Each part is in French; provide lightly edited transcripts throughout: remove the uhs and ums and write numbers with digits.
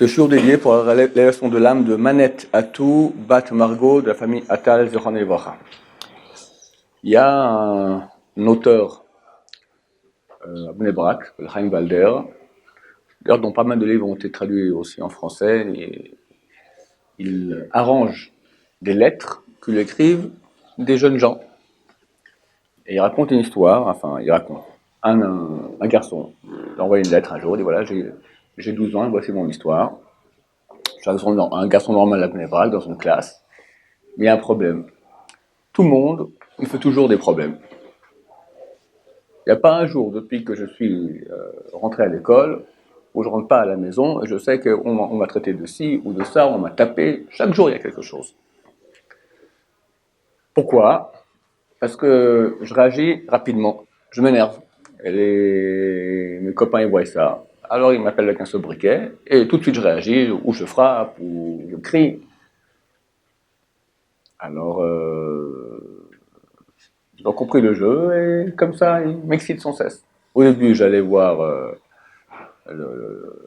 Ce jour dédié pour l'élévation de l'âme de Manet Atou Bat Margot de la famille Atal Zichron Livracha. Il y a un auteur à Bnei Brak, Chaim Valder, d'ailleurs dont pas mal de livres ont été traduits aussi en français, et il arrange des lettres que lui écrivent des jeunes gens. Et il raconte une histoire, un garçon il a envoyé une lettre un jour, il dit voilà, j'ai 12 ans et voici mon histoire. Un garçon normal à Bnei Brak dans une classe, mais il y a un problème. Tout le monde, il fait toujours des problèmes. Il n'y a pas un jour depuis que je suis rentré à l'école où je ne rentre pas à la maison et je sais qu'on m'a traité de ci ou de ça, on m'a tapé. Chaque jour, il y a quelque chose. Pourquoi ? Parce que je réagis rapidement. Je m'énerve. Et mes copains, ils voient ça. Alors, ils m'appellent avec un sobriquet et tout de suite, je réagis, ou je frappe, ou je crie. Alors, ils ont compris le jeu et comme ça, ils m'excitent sans cesse. Au début, j'allais voir le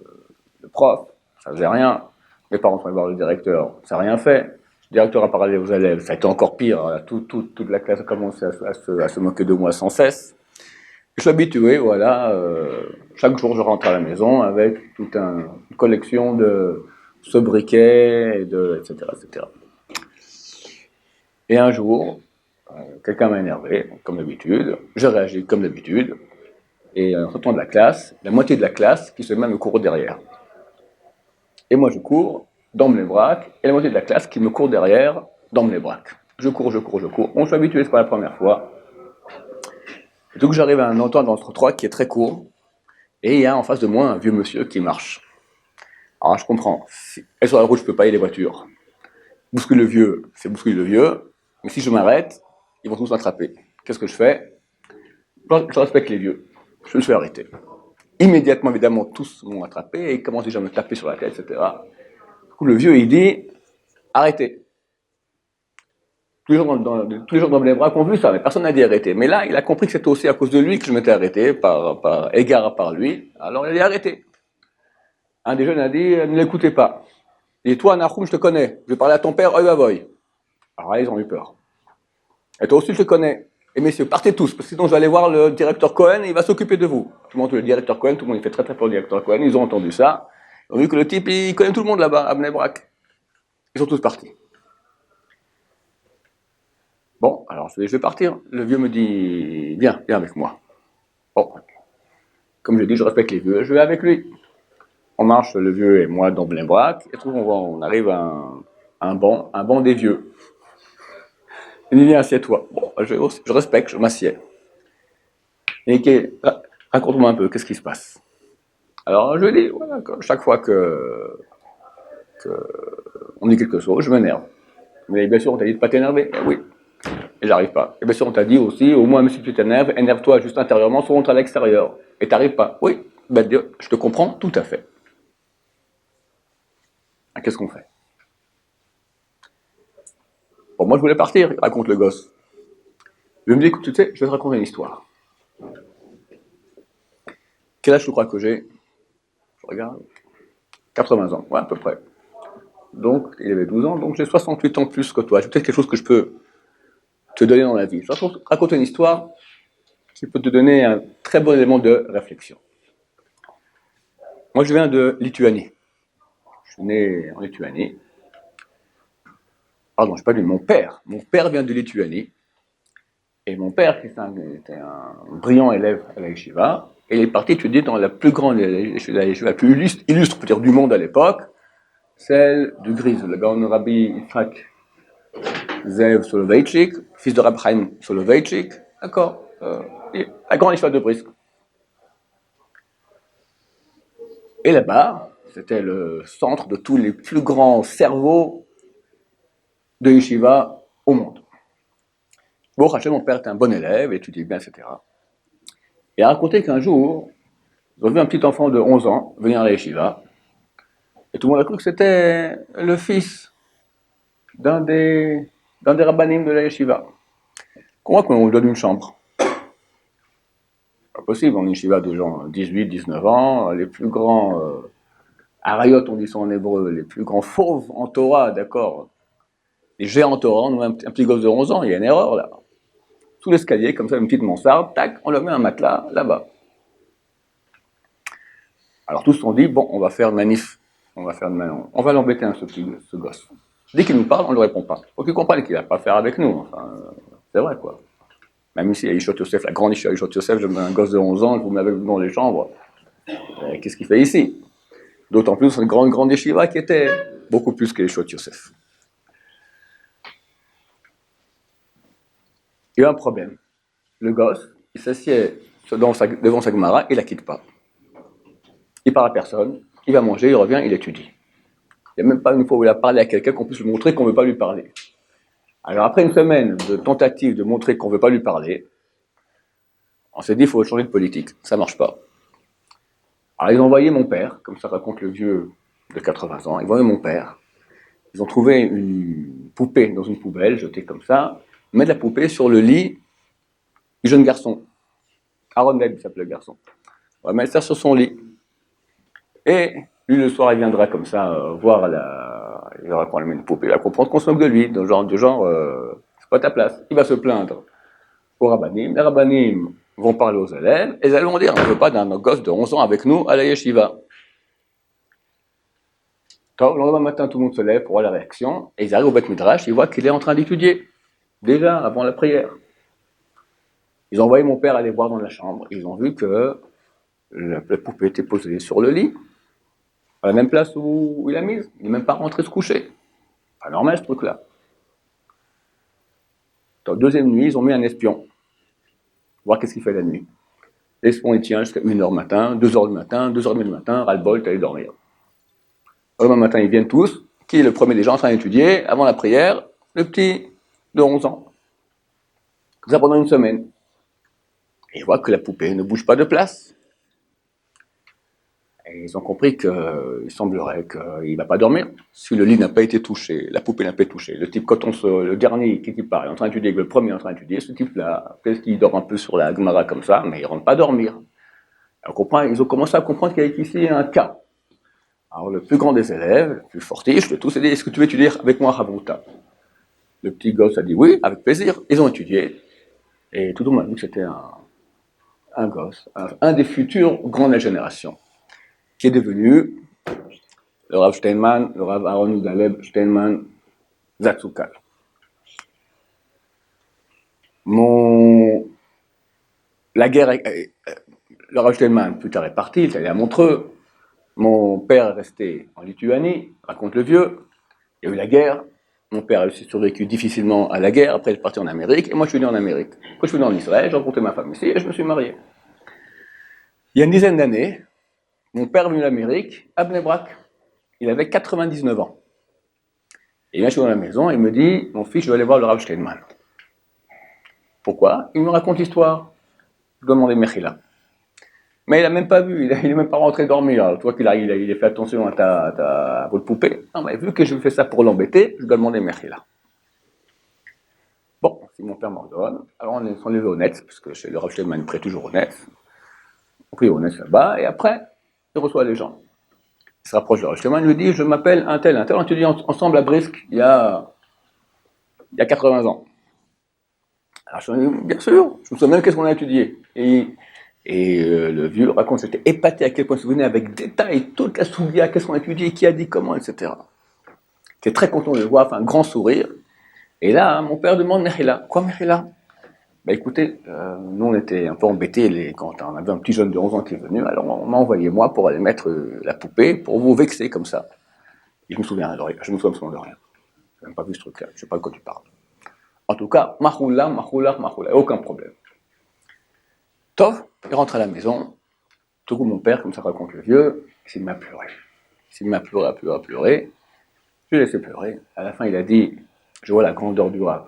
prof, ça faisait rien. Mes parents sont allés voir le directeur, ça n'a rien fait. Le directeur a parlé aux élèves, ça a été encore pire. Toute la classe a commencé à se moquer de moi sans cesse. Je suis habitué, voilà. Chaque jour, je rentre à la maison avec toute une collection de sobriquets, etc., etc. Et un jour, quelqu'un m'a énervé, comme d'habitude. Je réagis comme d'habitude. Et en sortant de la classe, la moitié de la classe qui se met à me courir derrière. Et moi, je cours dans mes braques, et la moitié de la classe qui me court derrière dans mes braques. Je cours. Bon, je suis habitué, c'est pas la première fois. Et donc, j'arrive à un endroit dans le trottoir qui est très court, et il y a en face de moi un vieux monsieur qui marche. Alors, je comprends. Si elle est sur la route, je peux pas y aller les voitures. Bousculer le vieux, c'est bousculer le vieux. Mais si je m'arrête, ils vont tous m'attraper. Qu'est-ce que je fais ? Je respecte les vieux. Je me fais arrêter. Immédiatement, évidemment, tous m'ont attrapé et ils commencent déjà à me taper sur la tête, etc. Du coup, le vieux, il dit « Arrêtez ». Tous les gens dans les bras ont vu ça, mais personne n'a dit arrêter. Mais là, il a compris que c'était aussi à cause de lui que je m'étais arrêté, par égard par lui. Alors il a dit arrêtez. Un des jeunes a dit ne l'écoutez pas. Il dit toi, Nahum, je te connais. Je vais parler à ton père, oi voy. Alors là, ils ont eu peur. Et toi aussi, je te connais. Et messieurs, partez tous, parce que sinon je vais aller voir le directeur Cohen et il va s'occuper de vous. Tout le monde, le directeur Cohen, tout le monde, il fait très très peur le directeur Cohen. Ils ont entendu ça. Ils ont vu que le type, il connaît tout le monde là-bas, à Bnei Brak. Ils sont tous partis. Bon, alors je vais partir. Le vieux me dit, viens avec moi. Bon, comme je dis, je respecte les vieux, je vais avec lui. On marche, le vieux et moi, dans Bnei Brak, et on arrive à un banc des vieux. Il dit, viens, assieds-toi. Bon, je respecte, je m'assieds. Et raconte-moi un peu, qu'est-ce qui se passe ? Alors je lui dis, voilà, chaque fois que on dit quelque chose, je m'énerve. Mais bien sûr, on t'a dit de pas t'énerver. Eh oui. Et j'arrive pas. Et bien sûr, on t'a dit aussi, au moins, même si tu t'énerves, énerve-toi juste intérieurement, soit rentre à l'extérieur. Et t'arrives pas. Oui. Ben, je te comprends tout à fait. Ah, qu'est-ce qu'on fait ? Bon, moi, je voulais partir, raconte le gosse. Je me dis, écoute, tu sais, je vais te raconter une histoire. Quel âge tu crois que j'ai ? Je regarde. 80 ans, ouais, à peu près. Donc, il avait 12 ans, donc j'ai 68 ans plus que toi. J'ai peut-être quelque chose que je peux te donner dans la vie. Je vais te raconter une histoire qui peut te donner un très bon élément de réflexion. Moi, je viens de Lituanie. Je suis né en Lituanie. Pardon, je n'ai pas dit mon père. Mon père vient de Lituanie. Et mon père, qui était un brillant élève à la yeshiva, et il est parti étudier dans la plus grande yeshiva, la plus illustre, peut dire, du monde à l'époque, celle du Grise, le Gaon Rabbi Yitzhak Zev Soloveitchik, fils de Rabbi Chaim Soloveitchik, d'accord, la grande yeshiva de Brisk. Et là-bas, c'était le centre de tous les plus grands cerveaux de yeshiva au monde. Bon, Hachem, mon père était un bon élève, étudiait bien, etc. Il a raconté qu'un jour, ils ont vu un petit enfant de 11 ans venir à la yeshiva, et tout le monde a cru que c'était le fils d'un des rabbanim de la yeshiva. Comment qu'on lui donne une chambre ? Pas possible, en yeshiva de gens 18, 19 ans, les plus grands Arayot, on dit ça en hébreu, les plus grands fauves en Torah, d'accord. Les géants en Torah, on a un petit gosse de 11 ans, il y a une erreur là. Sous l'escalier, comme ça, une petite mansarde, tac, on leur met un matelas là-bas. Alors tous ont dit, bon, on va faire une manif, on va l'embêter ce gosse. Dès qu'il nous parle, on ne le répond pas. Faut qu'il comprenne qu'il n'a pas à faire avec nous, enfin, c'est vrai quoi. Même ici, à Ishot Yosef, la grande Ishot Yosef, je mets un gosse de 11 ans, je vous mets avec vous dans les chambres. Qu'est-ce qu'il fait ici? D'autant plus une grande yeshiva qui était beaucoup plus que Ishot Yosef. Il y a un problème. Le gosse, il s'assied devant sa Gemara, il la quitte pas. Il parle à personne, il va manger, il revient, il étudie. Il n'y a même pas une fois où il a parlé à quelqu'un qu'on puisse lui montrer qu'on ne veut pas lui parler. Alors après une semaine de tentative de montrer qu'on ne veut pas lui parler, on s'est dit il faut changer de politique, ça ne marche pas. Alors ils ont envoyé mon père, comme ça raconte le vieux de 80 ans, ils ont envoyé mon père. Ils ont trouvé une poupée dans une poubelle, jetée comme ça, mettre la poupée sur le lit du jeune garçon. Aaron Webb s'appelle le garçon. On va mettre ça sur son lit. Et lui, le soir, il viendra comme ça voir il verra qu'on lui met une poupée, il va comprendre qu'on se moque de lui, de genre c'est pas ta place. Il va se plaindre aux rabbanim. Les rabbanim vont parler aux élèves, et les élèves vont dire, on ne veut pas d'un gosse de 11 ans avec nous à la yeshiva. Le lendemain matin, tout le monde se lève pour voir la réaction, et ils arrivent au Beth Midrash, ils voient qu'il est en train d'étudier, déjà avant la prière. Ils ont envoyé mon père aller voir dans la chambre, ils ont vu que la poupée était posée sur le lit, à la même place où il l'a mise. Il n'est même pas rentré se coucher. Pas normal ce truc-là. Dans la deuxième nuit, ils ont mis un espion, voir qu'est-ce qu'il fait la nuit. L'espion, il tient jusqu'à 1h du matin, 2h du matin, 2h30 du matin, ras-le-bol, t'es allé dormir. Le lendemain matin, ils viennent tous. Qui est le premier des gens en train d'étudier, avant la prière? Le petit de 11 ans. Ça pendant une semaine. Et ils voient que la poupée ne bouge pas de place. Et ils ont compris qu'il semblerait qu'il ne va pas dormir. Si le lit n'a pas été touché, la poupée n'a pas été touchée, le type, le dernier qui part, est en train d'étudier, le premier est en train d'étudier, ce type-là, peut-être qu'il dort un peu sur la Gemara comme ça, mais il ne rentre pas dormir. Ils ont commencé à comprendre qu'il y avait ici un cas. Alors le plus grand des élèves, le plus fortiche de tous, a dit, est-ce que tu veux étudier avec moi Havruta? Le petit gosse a dit oui, avec plaisir. Ils ont étudié. Et tout le monde a vu que c'était un gosse, un des futurs grands de la génération, qui est devenu le Rav Steinman, le Rav Aaron Udaleb Steinman Zatzukal. La guerre, le Rav Steinman plus tard est parti, il est allé à Montreux. Mon père est resté en Lituanie, raconte le vieux. Il y a eu la guerre. Mon père a survécu difficilement à la guerre, après il est parti en Amérique, et moi je suis venu en Amérique. Après je suis venu en Israël, j'ai rencontré ma femme ici, et je me suis marié. Il y a une dizaine d'années, mon père est venu en Amérique, à Bnei Brak. Il avait 99 ans. Et il vient chez moi à la maison, et il me dit, mon fils, je vais aller voir le Rav Steinman. Pourquoi? Il me raconte l'histoire. Je dois demander Mechila. Mais il n'a même pas vu, il n'est même pas rentré dormir. Alors, tu vois qu'il a fait attention à votre poupée. Non, mais vu que je fais ça pour l'embêter, je dois demander Mechila. Bon, si mon père m'ordonne, alors on est levé au net, parce que chez le Rav Steinman, il prête toujours au net. On prie au net là-bas, et après, il reçoit les gens. Il se rapproche de Rav Steinman, il lui dit, je m'appelle un tel, on étudie ensemble à Brisk, il y a 80 ans. Alors je dis, bien sûr, je me souviens même qu'est-ce qu'on a étudié. Et le vieux raconte, j'étais épaté à quel point il se souvenait avec détail, toute la souvia, qu'est-ce qu'on a étudié, qui a dit comment, etc. J'étais très content de le voir, enfin un grand sourire. Et là, mon père demande Mechila. Quoi Mechila? Bah écoutez, nous on était un peu embêtés quand on avait un petit jeune de 11 ans qui est venu, alors on m'a envoyé moi pour aller mettre la poupée, pour vous vexer comme ça. Et je me souviens de rien, je me souviens de rien. Je n'ai même pas vu ce truc-là, je ne sais pas de quoi tu parles. En tout cas, mahoula, aucun problème. Tov, il rentre à la maison, tout coup mon père, comme ça raconte le vieux, il s'est mis à pleurer. Il s'est mis à pleurer. Je l'ai laissé pleurer. À la fin, il a dit, je vois la grandeur du Rav.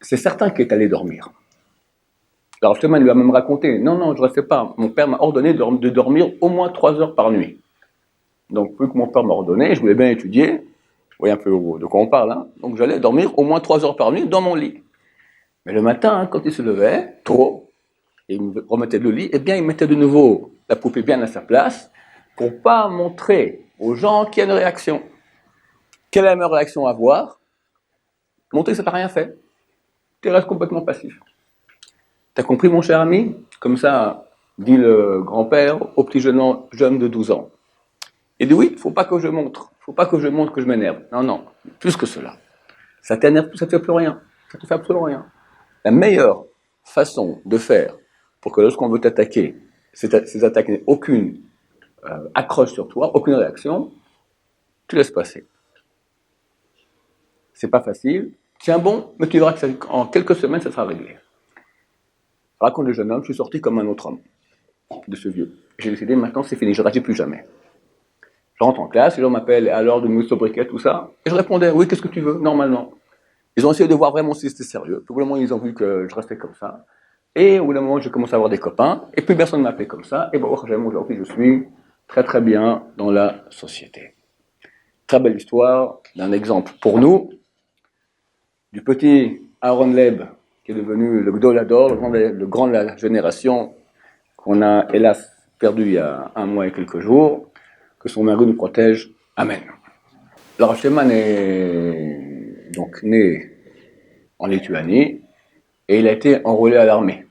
C'est certain qu'il est allé dormir. Alors justement, il lui a même raconté, non, je ne restais pas. Mon père m'a ordonné de dormir au moins 3 heures par nuit. Donc, vu que mon père m'a ordonné, je voulais bien étudier. Vous voyez un peu de quoi on parle, hein. Donc j'allais dormir au moins 3 heures par nuit dans mon lit. Mais le matin, quand il se levait, tôt, et il me remettait le lit, eh bien, il mettait de nouveau la poupée bien à sa place pour pas montrer aux gens qu'il y a une réaction. Quelle est la meilleure réaction à avoir? Montrer que ça t'a rien fait. Tu restes complètement passif. T'as compris, mon cher ami? Comme ça, dit le grand-père au petit jeune de 12 ans. Il dit oui, faut pas que je montre. Faut pas que je montre que je m'énerve. Non, non, plus que cela. Ça t'énerve, ça te fait plus rien. Ça te fait absolument rien. La meilleure façon de faire pour que lorsqu'on veut t'attaquer, ces attaques n'aient aucune accroche sur toi, aucune réaction, tu laisses passer. C'est pas facile. Tiens bon, mais tu verras qu'en quelques semaines, ça sera réglé. Raconte le jeune homme, je suis sorti comme un autre homme de ce vieux. J'ai décidé, maintenant c'est fini, je ne réagis plus jamais. Je rentre en classe, les gens m'appellent, alors de nous sobriquet, tout ça. Et je répondais, oui, qu'est-ce que tu veux, normalement. Ils ont essayé de voir vraiment si c'était sérieux. Puis au bout d'un moment, ils ont vu que je restais comme ça. Et au bout d'un moment, j'ai commencé à avoir des copains. Et plus personne ne m'appelait comme ça. Et bon, aujourd'hui, je suis très très bien dans la société. Très belle histoire d'un exemple pour nous, du petit Aaron Leb, qui est devenu le Gdolador, le grand de la génération, qu'on a hélas perdu il y a un mois et quelques jours, que son mari nous protège. Amen. Le Rav Shlomo est donc né en Lituanie et il a été enrôlé à l'armée.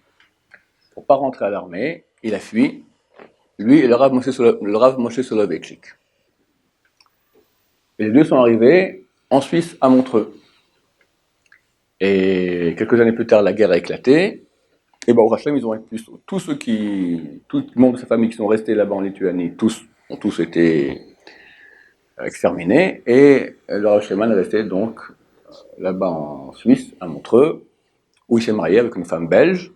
Pour ne pas rentrer à l'armée, il a fui, lui et le Rav Moshe Soloveitchik. Et les deux sont arrivés en Suisse à Montreux. Et quelques années plus tard, la guerre a éclaté. Et au Rachem, ils ont été tout le monde de sa famille qui sont restés là-bas en Lituanie, ont tous été exterminés. Et le Rachem est resté donc là-bas en Suisse, à Montreux, où il s'est marié avec une femme belge.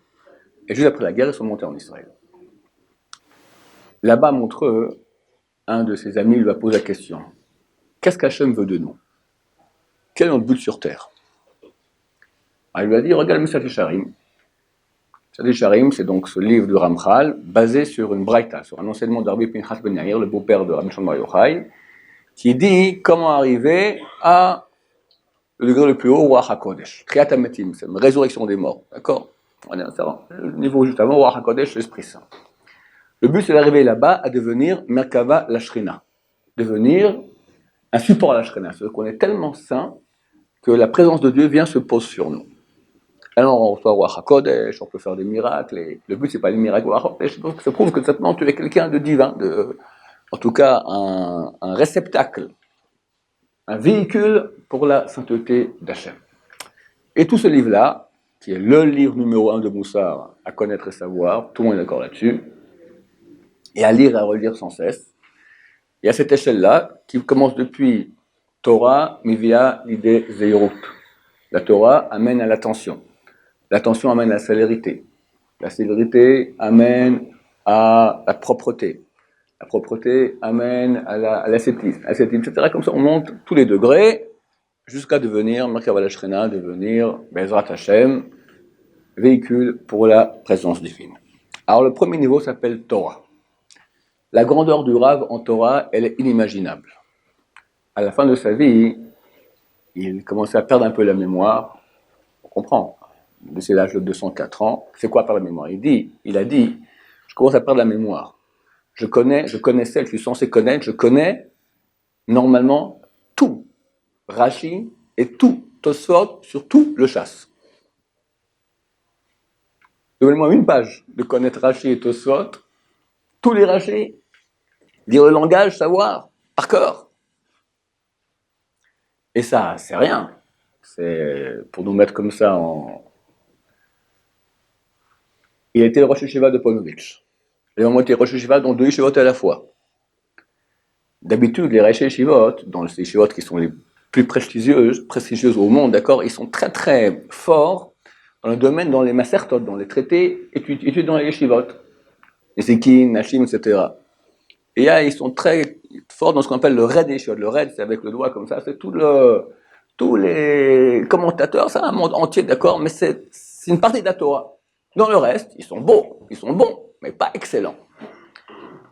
Et juste après la guerre, ils sont montés en Israël. Là-bas à Montreux, un de ses amis lui a posé la question: qu'est-ce qu'Hachem veut de nous? Quel est notre but sur terre? Alors, il lui a dit: regarde Messat Yesharim. Messat Yesharim, c'est donc ce livre du Ramchal, basé sur une braïta, sur un enseignement de Rabbi Pinchas Ben Yair, le beau-père de Rabbi Shimon Bar Yochai, qui dit comment arriver à le degré le plus haut, Ruach HaKodesh, Kriyat HaMetim, c'est une résurrection des morts, d'accord? On est le niveau juste avant, Ruach HaKodesh, l'Esprit Saint. Le but, c'est d'arriver là-bas à devenir Merkava Lashrina, devenir un support à la Shrina, c'est-à-dire qu'on est tellement saint que la présence de Dieu vient se pose sur nous. Alors on reçoit Ruach HaKodesh, on peut faire des miracles, et le but c'est pas les miracles Ruach HaKodesh, donc ça prouve que simplement tu es quelqu'un de divin, en tout cas un réceptacle, un véhicule pour la sainteté d'Hachem. Et tout ce livre-là, qui est le livre numéro 1 de Moussar, à connaître et savoir, tout le monde est d'accord là-dessus, et à lire et à relire sans cesse, il y a cette échelle-là qui commence depuis Torah, Mivia, l'idée Zeirut. La Torah amène à l'attention. L'attention amène à la célérité. La célérité amène à la propreté. La propreté amène à l'ascétisme, etc. Comme ça, on monte tous les degrés jusqu'à devenir Merkava Lashrina, devenir Bezrat Hashem, véhicule pour la présence divine. Alors, le premier niveau s'appelle Torah. La grandeur du Rav en Torah, elle est inimaginable. À la fin de sa vie, il commençait à perdre un peu la mémoire. On comprend. C'est l'âge de 204 ans. C'est quoi perdre la mémoire? Il a dit, je commence à perdre la mémoire. Je connaissais, je suis censé connaître, je connais normalement tout. Rashi et tout. Tosfot, surtout le chasse. Donnez-moi une page de connaître Rashi et Tosfot, tous les Rashi, dire le langage, savoir, par cœur. Et ça, c'est rien. C'est pour nous mettre comme ça en... Il a été le Rosh Yeshiva de Ponovitch. Les hommes ont été Rosh Yeshiva dans 2 yeshivot à la fois. D'habitude, les Rosh Yeshivot, dans les yeshivot qui sont les plus prestigieuses au monde, d'accord, ils sont très très forts dans le domaine, dans les masertot, dans les traités étudiés dans les yeshivot. Les Sekin, Nashim, etc. Et là, ils sont très forts dans ce qu'on appelle le Red Yeshivot. Le Red, c'est avec le doigt comme ça, c'est tous les commentateurs, c'est un monde entier, d'accord, mais c'est une partie de la Torah. Dans le reste, ils sont bons, mais pas excellents.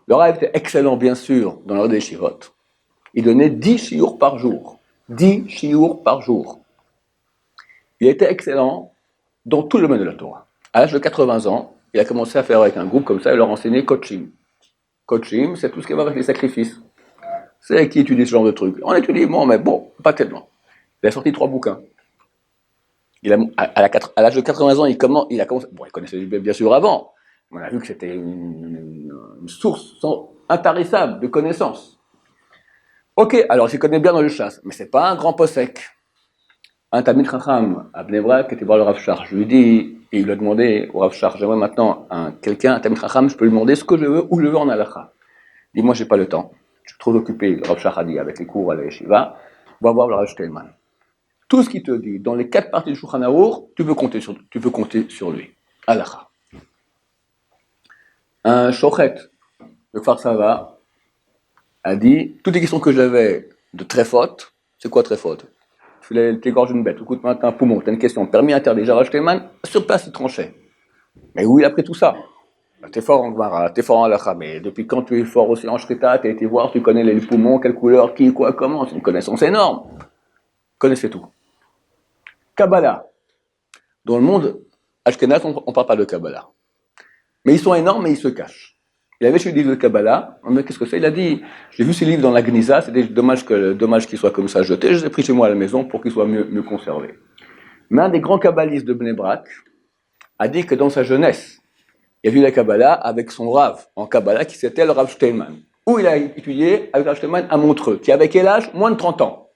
Le Rav était excellent, bien sûr, dans l'ordre des Shivot. Il donnait 10 chiours par jour. 10 chiours par jour. Il était excellent dans tout le domaine de la Torah. À l'âge de 80 ans, il a commencé à faire avec un groupe comme ça, il leur enseignait coaching. Coaching, c'est tout ce qui va avec les sacrifices. C'est qui étudie ce genre de trucs. On étudie, bon, mais bon, pas tellement. Il a sorti 3 bouquins. À l'âge de 80 ans, il a commencé. Bon, il connaissait bien sûr avant. On a vu que c'était une source intarissable de connaissances. Ok, alors il s'y connaît bien dans le chasse, mais c'est pas un grand possèque. Un Talmid Chacham à Bnei Brak était voir le Rav Shach. Je lui dis, et il lui a demandé au Rav Shach, j'aimerais maintenant un Talmid Chacham, je peux lui demander ce que je veux, où je veux en halakha. Il dit, moi j'ai pas le temps, je suis trop occupé, le Rav Shach a dit, avec les cours à la yeshiva, va voir le Rav Shtelman. Tout ce qu'il te dit, dans les 4 parties du Shulchan Arour, tu peux compter sur lui. Halakha. Un Shochet de Kfar Sava a dit, toutes les questions que j'avais de très faute, c'est quoi très faute? T'égorges une bête, écoute, maintenant un poumon, t'as une question, permis interdit, j'ai racheté man, sur place il tranchait. Mais où il a appris tout ça? T'es fort en Gemara, t'es fort en halakha, mais depuis quand tu es fort aussi en Shrita, t'as été voir, tu connais les poumons, quelle couleur, qui, quoi, comment, c'est une connaissance énorme. Connaissez tout. Kabbalah. Dans le monde Ashkenaz, on ne parle pas de Kabbalah. Mais ils sont énormes, mais ils se cachent. Il avait chez le livre de Kabbalah, mais qu'est-ce que c'est? Il a dit, j'ai vu ces livres dans la Gnisa, c'était dommage qu'ils soient comme ça jetés, je les ai pris chez moi à la maison pour qu'ils soient mieux conservés. Mais un des grands kabbalistes de Bnei Brak a dit que dans sa jeunesse, il a vu la Kabbalah avec son Rav en Kabbalah qui s'était le Rav Steinman, où il a étudié avec Rav Steinman à Montreux, qui avait quel âge? Moins de 30 ans.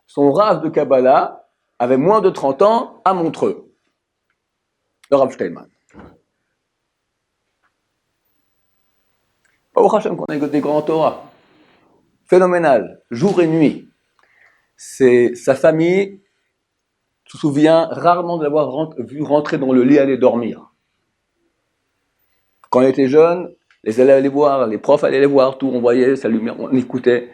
Son Rav de Kabbalah avait moins de 30 ans à Montreux, le Rav Steinman. Au Hachem qu'on a des grands Torah. Phénoménal, jour et nuit. C'est sa famille se souvient rarement de l'avoir vu rentrer dans le lit aller dormir. Quand on était jeune, les élèves allaient voir, les profs allaient les voir, tout, on voyait sa lumière, on écoutait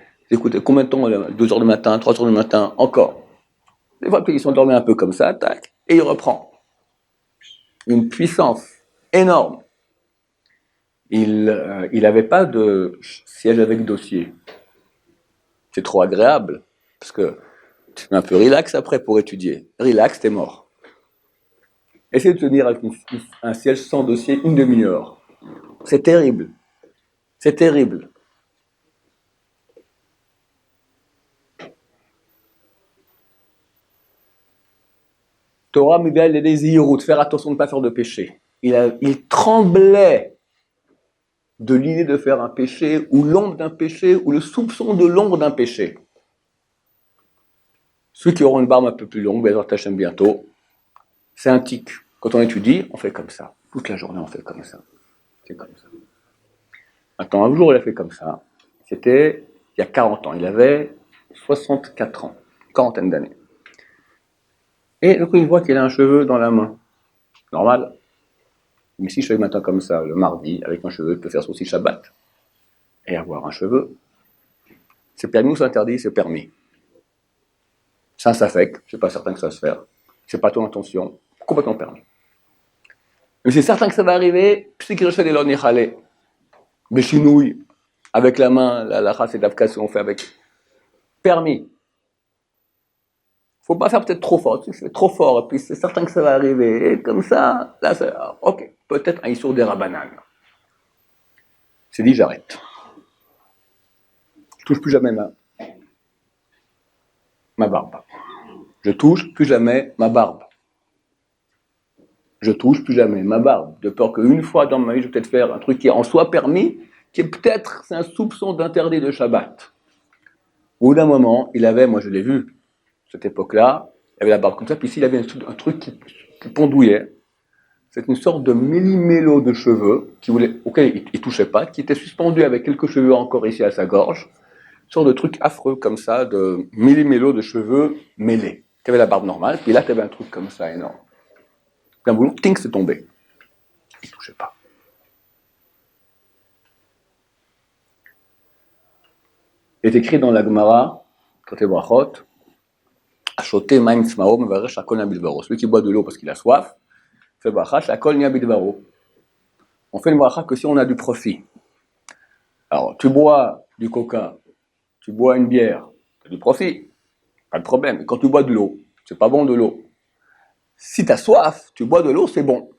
combien de temps, 2 heures du matin, 3 heures du matin, encore. Des fois, ils sont dormis un peu comme ça, tac, et il reprend. Une puissance énorme. Il n'avait pas de siège avec dossier. C'est trop agréable, parce que tu es un peu relax après pour étudier. Relax, t'es mort. Essaye de tenir avec un siège sans dossier une demi-heure. C'est terrible. C'est terrible. Torah Mibel et des Zihirut, faire attention de ne pas faire de péché. Il tremblait de l'idée de faire un péché, ou l'ombre d'un péché, ou le soupçon de l'ombre d'un péché. Ceux qui auront une barbe un peu plus longue, Bezrat Hashem bientôt, c'est un tic. Quand on étudie, on fait comme ça. Toute la journée, on fait comme ça. C'est comme ça. Maintenant, un jour, il a fait comme ça. C'était il y a 40 ans. Il avait 64 ans. Quarantaine d'années. Et du coup, il voit qu'il a un cheveu dans la main. Normal. Mais si je fais maintenant comme ça, le mardi, avec un cheveu, je peux faire ça aussi Shabbat. Et avoir un cheveu. C'est permis ou c'est interdit? C'est permis. C'est un safek. Je ne suis pas certain que ça va se faire. C'est pas ton intention. Complètement permis. Mais c'est certain que ça va arriver. Puis que je fais des lonnichale. Béchinouille. Avec la main, la race et d'Afkas, on fait avec. Permis. Faut pas faire peut-être trop fort. Tu fais trop fort, et puis c'est certain que ça va arriver. Et comme ça, là, ok, peut-être un issour des rabanan. C'est dit, j'arrête. Je touche plus jamais ma barbe. Je touche plus jamais ma barbe. Je touche plus jamais ma barbe. De peur qu'une fois dans ma vie, je vais peut-être faire un truc qui est en soi permis, qui est peut-être, c'est un soupçon d'interdit de Shabbat. Au bout d'un moment, il avait, moi je l'ai vu, cette époque-là, il avait la barbe comme ça, puis ici il avait un truc qui pendouillait. C'est une sorte de millimélo de cheveux auquel il ne touchait pas, qui était suspendu avec quelques cheveux encore ici à sa gorge. Une sorte de truc affreux comme ça, de millimélo de cheveux mêlés. Tu avais la barbe normale, puis là tu avais un truc comme ça énorme. D'un boulot, ting, c'est tombé. Il ne touchait pas. Il est écrit dans la Gemara, côté Brachot, Achoté maim tzmao mevaresh hakol nia bidvaro. Celui qui boit de l'eau parce qu'il a soif, fait bracha hakol nia bidvaro. On fait une bracha que si on a du profit. Alors, tu bois du coca, tu bois une bière, tu as du profit, pas de problème. Et quand tu bois de l'eau, c'est pas bon de l'eau. Si tu as soif, tu bois de l'eau, c'est bon.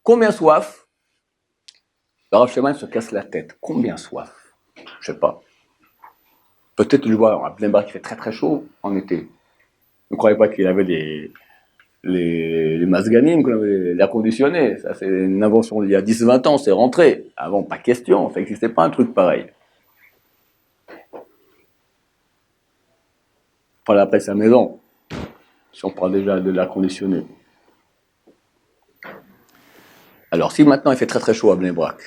Combien soif? Le Rav Shlomo se casse la tête. Combien soif? Je sais pas. Peut-être je vois à Bnei Brak qui fait très très chaud en été. Ne croyez pas qu'il avait les masganim, l'air conditionné. Ça, c'est une invention d'il y a 10-20 ans, c'est rentré. Avant, pas question, ça n'existait pas un truc pareil. Voilà, après sa maison, si on parle déjà de l'air conditionné. Alors, si maintenant il fait très très chaud à Bnei Brak,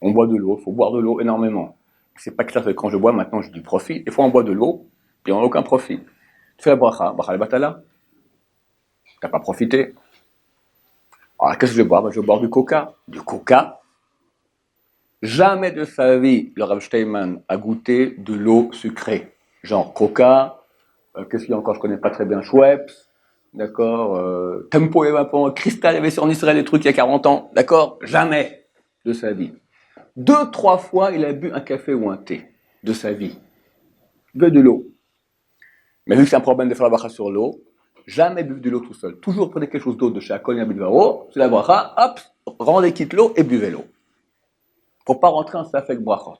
on boit de l'eau, il faut boire de l'eau énormément. C'est pas clair que quand je bois, maintenant je dis profit. Des fois on boit de l'eau, et on n'a aucun profit. Tu fais la bracha le batala, t'as pas profité. Alors qu'est-ce que je vais boire? Je vais boire du coca. Du coca? Jamais de sa vie, le Rav Steinman a goûté de l'eau sucrée. Genre coca, qu'est-ce qu'il y a encore? Je connais pas très bien. Schweppes, d'accord, Tempo et Vapon, Cristal, il y avait sur en Israël des trucs il y a 40 ans, d'accord? Jamais de sa vie. 2-3 fois, il a bu un café ou un thé de sa vie. Il veut de l'eau. Mais vu que c'est un problème de faire la bracha sur l'eau, jamais bu de l'eau tout seul. Toujours prenez quelque chose d'autre de chez Akol Yabidvaro, c'est la bracha, hop, rendez quitte l'eau et buvez l'eau. Pour pas rentrer en safek brachot.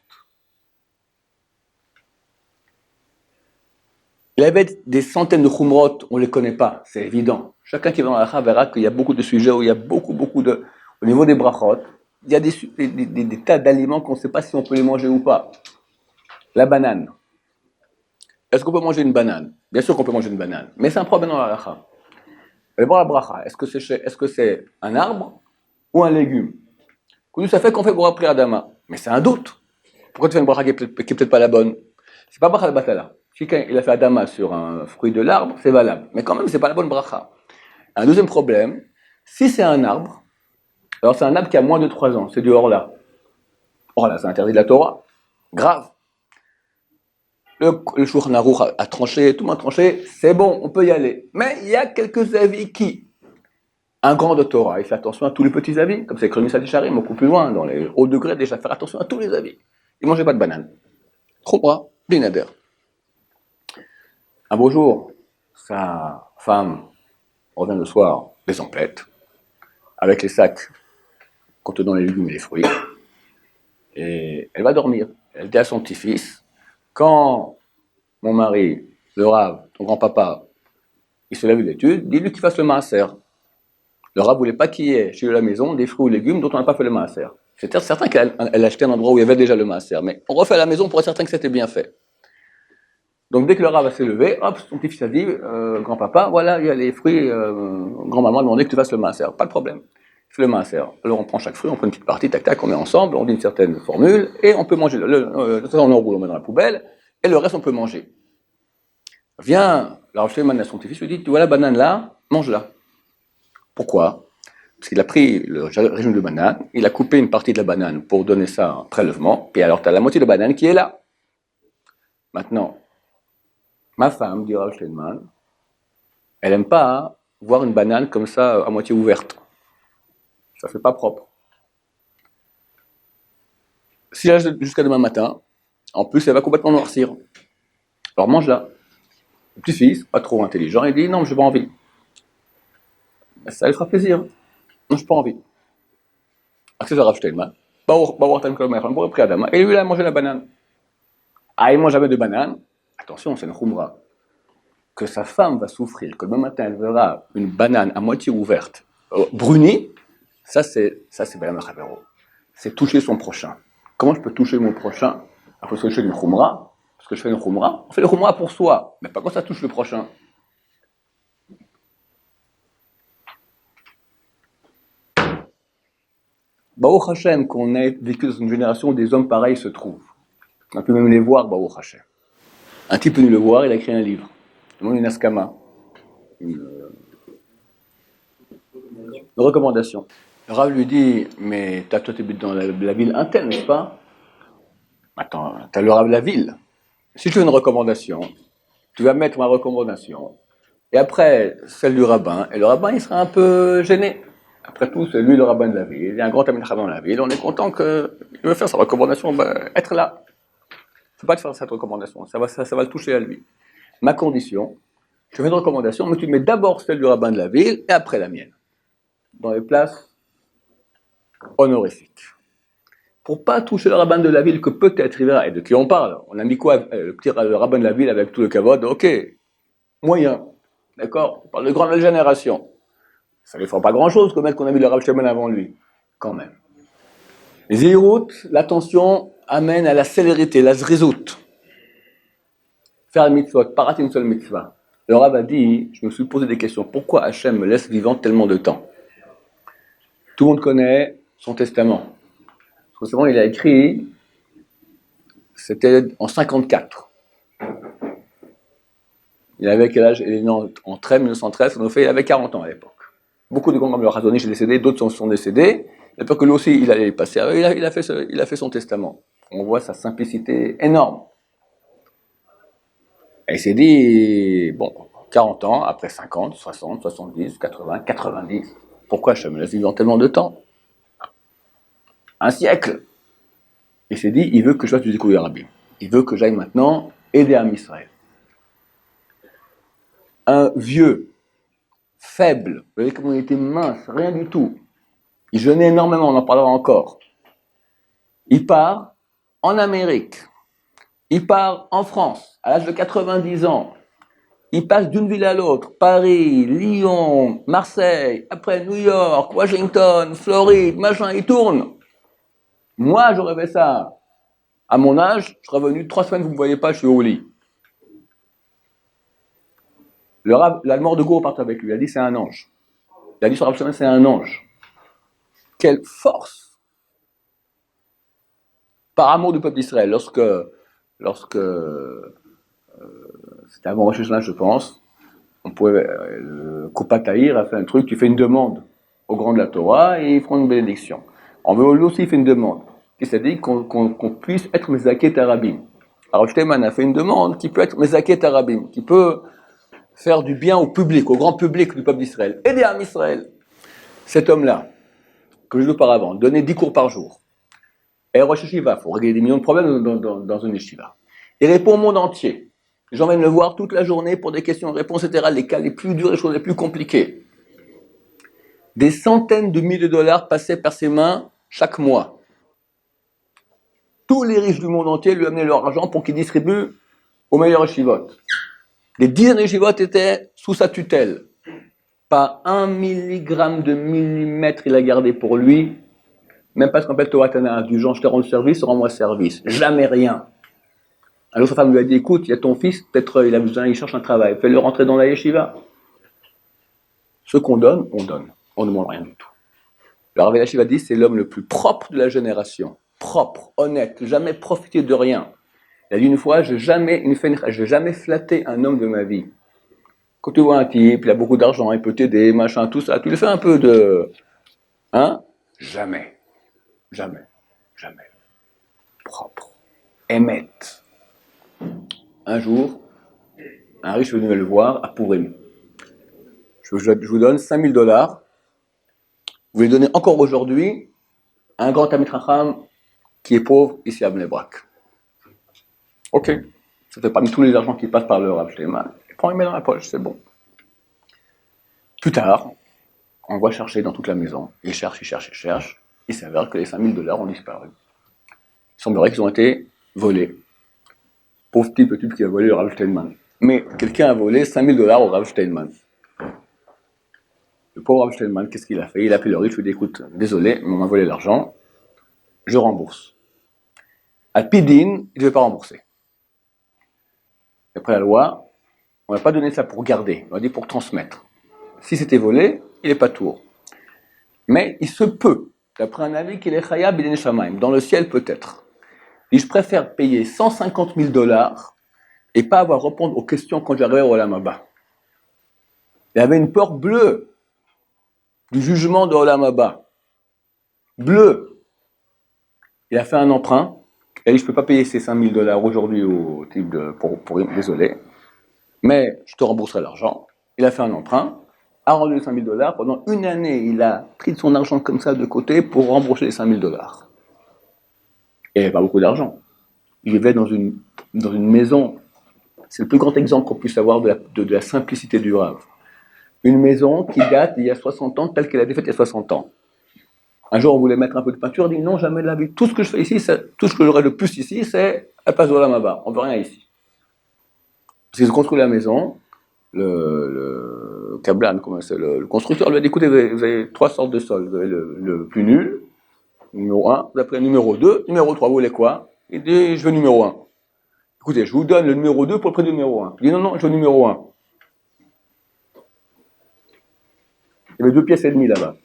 Il avait des centaines de khumrot, on ne les connaît pas, c'est évident. Chacun qui va dans la halakha verra qu'il y a beaucoup de sujets où il y a beaucoup de... Au niveau des brachot, il y a des tas d'aliments qu'on ne sait pas si on peut les manger ou pas. La banane. Est-ce qu'on peut manger une banane? Bien sûr qu'on peut manger une banane, mais c'est un problème dans la halakha. D'abord la bracha, est-ce que c'est un arbre ou un légume? Nous, ça fait qu'on fait pour appeler Adama. Mais c'est un doute. Pourquoi tu fais une bracha qui est peut-être pas la bonne? C'est pas bracha de batala. Si il a fait Adama sur un fruit de l'arbre, c'est valable. Mais quand même, c'est pas la bonne bracha. Un deuxième problème, si c'est un arbre, alors c'est un arbre qui a moins de 3 ans, c'est du Horla. Horla, c'est interdit de la Torah. Grave. Le Shulchan Aruch a tranché, tout le monde a tranché, c'est bon, on peut y aller. Mais il y a quelques avis qui, un grand de Torah, il fait attention à tous les petits avis, comme c'est Kremis Adisharim, beaucoup plus loin, dans les hauts degrés, déjà faire attention à tous les avis. Il ne mangeait pas de banane. Trop bras, binader. Un beau jour, sa femme revient le soir des emplettes, avec les sacs contenant les légumes et les fruits, et elle va dormir. Elle dit à son petit-fils, quand mon mari, le Rav, ton grand-papa, il se lève de l'étude, dis-lui qu'il fasse le maaser. Le Rav ne voulait pas qu'il y ait chez lui à la maison des fruits ou légumes dont on n'a pas fait le maaser. C'était certain qu'elle a acheté un endroit où il y avait déjà le maaser, mais on refait à la maison pour être certain que c'était bien fait. Donc dès que le Rav s'est levé, hop, son petit-fils a dit, grand-papa, voilà, il y a les fruits, grand-maman a demandé que tu fasses le maaser. Pas de problème. Je fais le maaser. Alors on prend chaque fruit, on prend une petite partie, tac tac, on met ensemble, on dit une certaine formule, et on peut manger. On enroule, on met dans la poubelle, et le reste on peut manger. Vient, la Rav Shlomo à son petit-fils, lui dit, tu vois la banane là, mange-la. Pourquoi? Parce qu'il a pris le régime de banane, il a coupé une partie de la banane pour donner ça un prélèvement, puis alors tu as la moitié de banane qui est là. Maintenant, ma femme, dit Rav Steinman, elle n'aime pas voir une banane comme ça à moitié ouverte. Ça fait pas propre. Si elle reste jusqu'à demain matin, en plus elle va complètement noircir. Alors mange-la. Le petit-fils, pas trop intelligent, il dit non, je n'ai pas envie. Ça lui fera plaisir. Non, je n'ai pas envie. Accès à Rav Steinman. Et lui, il a mangé la banane. Ah, il mange jamais de banane. Attention, c'est une khumra. Que sa femme va souffrir, que demain matin elle verra une banane à moitié ouverte, brunie, ça c'est Balam Chavero. C'est toucher son prochain. Comment je peux toucher mon prochain? Après, que je fais une khumra, parce que je fais une khumra, on fait le khumra pour soi, mais pas quand ça touche le prochain. Baruch Hashem, qu'on ait vécu dans une génération où des hommes pareils se trouvent. On peut même les voir, Baruch Hashem. Un type est venu le voir, il a écrit un livre. Il demande une askama, une recommandation. Le Rav lui dit, mais toi tu habites dans la ville interne, n'est-ce pas? Attends, tu as le Rav de la ville. Si tu veux une recommandation, tu vas mettre ma recommandation, et après celle du rabbin, et le rabbin il sera un peu gêné. Après tout, c'est lui le rabbin de la ville, il y a un grand ami de rabbin dans la ville, on est content qu'il veut faire sa recommandation, être là. Il ne faut pas te faire cette recommandation, ça va le toucher à lui. Ma condition, je fais une recommandation, mais tu mets d'abord celle du rabbin de la ville, et après la mienne. Dans les places honorifique. Pour pas toucher le rabbin de la ville que peut-être il verra, et de qui on parle. On a mis quoi, le rabbin de la ville avec tout le kavod, ok, moyen, d'accord, on parle de grande génération. Ça ne lui fera pas grand-chose comme qu'on a mis le Rav Shimon avant lui, quand même. Zérout, l'attention amène à la célérité, la zrizout. Faire le mitzvot, parat une seule mitzvah. Le Rav a dit, je me suis posé des questions, pourquoi Hachem me laisse vivant tellement de temps? Tout le monde connaît son testament. Son testament, il a écrit, c'était en 54. Il avait quel âge? Il est né en 1913, donc il avait 40 ans à l'époque. Beaucoup de grands comme le Razonich est décédé, d'autres sont décédés. Il a peur que lui aussi, il allait passer. Il a fait son testament. On voit sa simplicité énorme. Et il s'est dit, bon, 40 ans, après 50, 60, 70, 80, 90, pourquoi je me laisse vivre tellement de temps? Un siècle. Il s'est dit, il veut que je fasse du Zikouï Rabbi. Il veut que j'aille maintenant aider Am Israël. Un vieux, faible, vous voyez comment il était mince, rien du tout. Il jeûnait énormément, on en parlera encore. Il part en Amérique. Il part en France, à l'âge de 90 ans. Il passe d'une ville à l'autre, Paris, Lyon, Marseille, après New York, Washington, Floride, machin, il tourne. Moi, j'aurais fait ça. À mon âge, je serais venu 3 semaines, vous ne me voyez pas, je suis au lit. La mort de Gour part avec lui, il a dit c'est un ange. Il a dit sur Rav Shimon, c'est un ange. Quelle force! Par amour du peuple d'Israël, lorsque c'était avant Rosh Hashanah, je pense, on pouvait, le Kopat Tahir a fait un truc, tu fais une demande au grand de la Torah et ils feront une bénédiction. En veut lui aussi, il fait une demande, c'est-à-dire qu'on puisse être Mezaket Arabim. Alors Shteyman a fait une demande qui peut être Mezaket Arabim, qui peut faire du bien au public, au grand public du peuple d'Israël, aider Am Israël. Cet homme-là, que je dis auparavant, donnait 10 cours par jour. Et Rosh Hashiva, il faut régler des millions de problèmes dans une yeshiva. Il répond au monde entier. Les gens viennent le voir toute la journée pour des questions-réponses, etc., les cas les plus durs, les choses les plus compliquées. Des centaines de milliers de dollars passaient par ses mains chaque mois. Tous les riches du monde entier lui amenaient leur argent pour qu'il distribue aux meilleurs yeshivot. Des dizaines de yeshivot étaient sous sa tutelle. Pas 1 milligramme de millimètre il a gardé pour lui, même pas ce qu'on appelle Torah Tana, du genre je te rends service, rends-moi service. Jamais rien. Alors sa femme lui a dit, écoute, il y a ton fils, peut-être il a besoin, il cherche un travail, fais-le rentrer dans la yeshiva. Ce qu'on donne, on donne. On ne demande rien du tout. Le Rav Yashiv a dit, c'est l'homme le plus propre de la génération. Propre, honnête, jamais profité de rien. Il a dit une fois, je n'ai jamais flatté un homme de ma vie. Quand tu vois un type, il a beaucoup d'argent, il peut t'aider, machin, tout ça, tu lui fais un peu de... Hein? Jamais. Jamais. Jamais. Propre. Émette. Un jour, un riche est venu le voir à Purim. Je vous donne 5000 $. Vous les donnez encore aujourd'hui à un grand Talmid Chacham qui est pauvre ici à Bnei Brak. Ok. Ça fait parmi tous les argents qui passent par le Rav Shleiman. Il prend, il met dans la poche, c'est bon. Plus tard, on va chercher dans toute la maison. Il cherche. Il s'avère que les 5000 $ ont disparu. Il semblerait qu'ils ont été volés. Pauvre type qui a volé le Rav Steinman. Mais quelqu'un a volé 5000 $ au Rav Steinman. Le pauvre Rav Steinman, qu'est-ce qu'il a fait? Il a appelé le riche, il lui a dit, écoute, désolé, mais on m'a volé l'argent, je rembourse. Al-Pidin, il ne devait pas rembourser. D'après la loi, on n'a pas donné ça pour garder, on a dit pour transmettre. Si c'était volé, il n'est pas tour. Mais il se peut, d'après un avis, qu'il est Chayab B'din Shamaim, dans le ciel peut-être. Et je préfère payer 150 000 $ et pas avoir à répondre aux questions quand j'arrive au Olam Haba. Il avait une peur bleue du jugement de Olam Haba. Bleu. Il a fait un emprunt. Il a dit, je ne peux pas payer ces 5 000 $ aujourd'hui au type de... Désolé. Mais je te rembourserai l'argent. Il a fait un emprunt, a rendu les 5 000 $. Pendant une année, il a pris de son argent comme ça de côté pour rembourser les 5 000 $. Et il n'avait pas beaucoup d'argent. Il vivait dans une maison. C'est le plus grand exemple qu'on puisse avoir de la simplicité du Rav. Une maison qui date d'il y a 60 ans, telle qu'elle a été faite il y a 60 ans. Un jour, on voulait mettre un peu de peinture, il dit non, jamais de la vie. Tout ce que je fais ici, tout ce que j'aurai le plus ici, c'est la place de l'Olam. On veut rien ici. Parce qu'ils ont construit la maison, le Kablan, le constructeur lui a dit écoutez, vous avez 3 sortes de sols. Vous avez le plus nul, numéro 1, vous avez numéro 2, numéro 3, vous voulez quoi? Il dit je veux numéro 1. Écoutez, je vous donne le numéro 2 pour le prix du numéro 1. Il dit non, je veux numéro 1. Il y avait 2 pièces et demie là-bas.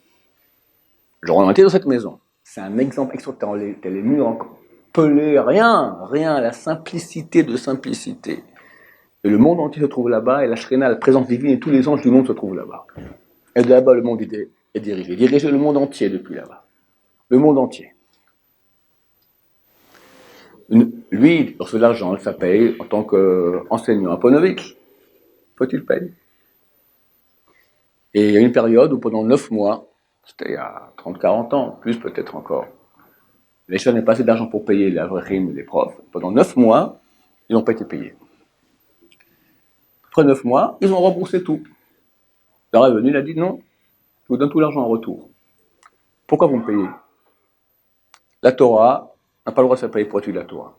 Je rentre dans cette maison. C'est un exemple extraordinaire. Les murs encore pelés, rien, la simplicité de simplicité. Et le monde entier se trouve là-bas, et la Shrina, la présence divine, et tous les anges du monde se trouvent là-bas. Et de là-bas, le monde est dirigé. Diriger le monde entier depuis là-bas. Le monde entier. Lui, lorsque l'argent, ça paye en tant qu'enseignant à Ponovitch. Faut-il payer? Et il y a une période où pendant 9 mois, c'était il y a 30-40 ans, plus peut-être encore, les gens n'avaient pas assez d'argent pour payer les avrichim et les profs. Pendant 9 mois, ils n'ont pas été payés. Après 9 mois, ils ont remboursé tout. Leur est venu, il a dit non, je vous donne tout l'argent en retour. Pourquoi vous me payez? La Torah n'a pas le droit de se payer pour étudier la Torah.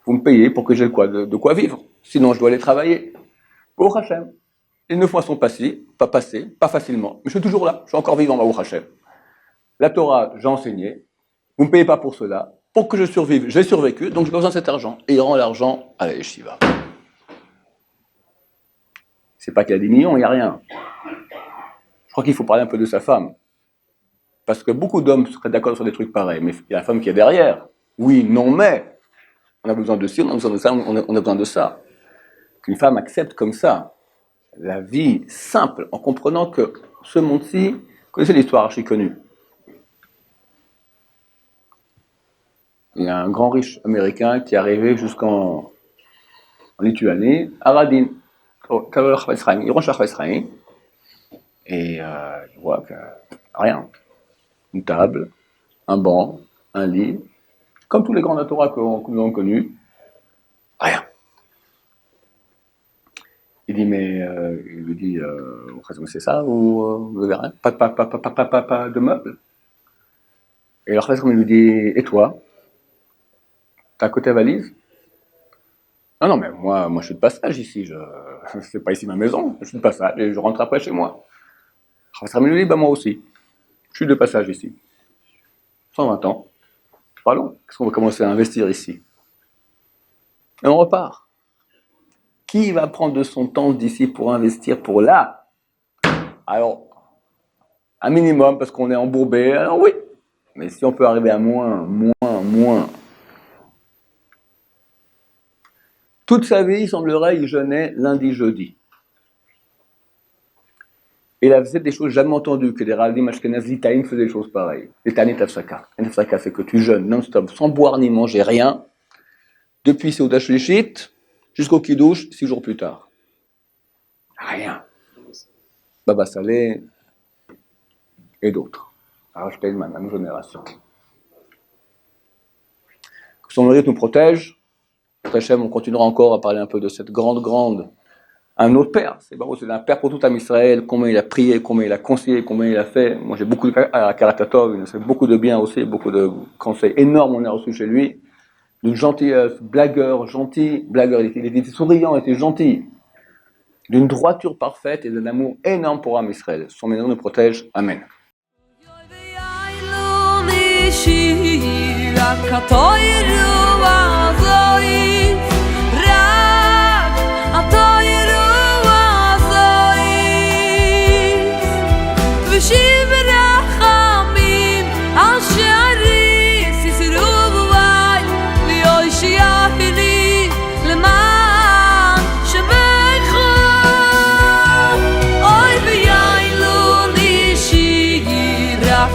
Vous me payez pour que j'ai de quoi vivre. Sinon, je dois aller travailler. Pour Hachem. Les 9 mois sont passés, pas facilement. Mais je suis toujours là, je suis encore vivant, Baruch Hachem. La Torah, j'ai enseigné. Vous ne me payez pas pour cela. Pour que je survive, j'ai survécu, donc j'ai besoin de cet argent. Et il rend l'argent à la yeshiva. C'est pas qu'il y a des millions, il n'y a rien. Je crois qu'il faut parler un peu de sa femme. Parce que beaucoup d'hommes seraient d'accord sur des trucs pareils, mais il y a la femme qui est derrière. Oui, non, mais on a besoin de ci, on a besoin de ça, on a besoin de ça. Qu'une femme accepte comme ça la vie simple, en comprenant que ce monde-ci, vous connaissez l'histoire archi connue. Il y a un grand riche américain qui est arrivé jusqu'en Lituanie, à Radin, il rentre à Chafesraïm, et il voit que rien. Une table, un banc, un lit, comme tous les grands Torah que nous avons connus, rien. Il dit, mais il lui dit, c'est ça, ou vous avez rien? Pas de meubles. Et le Chafetz lui dit, et toi? T'as à côté ta valise? Non, mais moi je suis de passage ici, c'est pas ici ma maison, je suis de passage et je rentre après chez moi. Le Chafetz lui dit, moi aussi, je suis de passage ici. 120 ans, parlons, qu'est-ce qu'on va commencer à investir ici? Et on repart. Qui va prendre de son temps d'ici pour investir pour là? Alors, un minimum, parce qu'on est embourbé, alors oui. Mais si on peut arriver à moins. Toute sa vie, il semblerait, il jeûnait lundi, jeudi. Et il faisait des choses jamais entendues, que les Rabbim Ashkenazim Taïm faisaient des choses pareilles. Les Tanit Afsaka. Tanit Afsaka, c'est que tu jeûnes non-stop, sans boire ni manger rien, depuis Seudat Shlishit jusqu'au Kiddush, 6 jours plus tard. Rien. Baba Saleh et d'autres. Alors, je t'aime, ma même génération. Que son mérite nous protège. Hachem, on continuera encore à parler un peu de cette grande, un autre père. C'est un père pour tout Am Israël, combien il a prié, combien il a conseillé, combien il a fait. Moi, j'ai beaucoup de à Karatatov, il a fait beaucoup de bien aussi, beaucoup de conseils énormes on a reçus chez lui. D'une gentillesse, blagueur, il était souriant, il était gentil. D'une droiture parfaite et d'un amour énorme pour Am Israël. Son mémoire nous protège. Amen.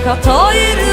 Katoyru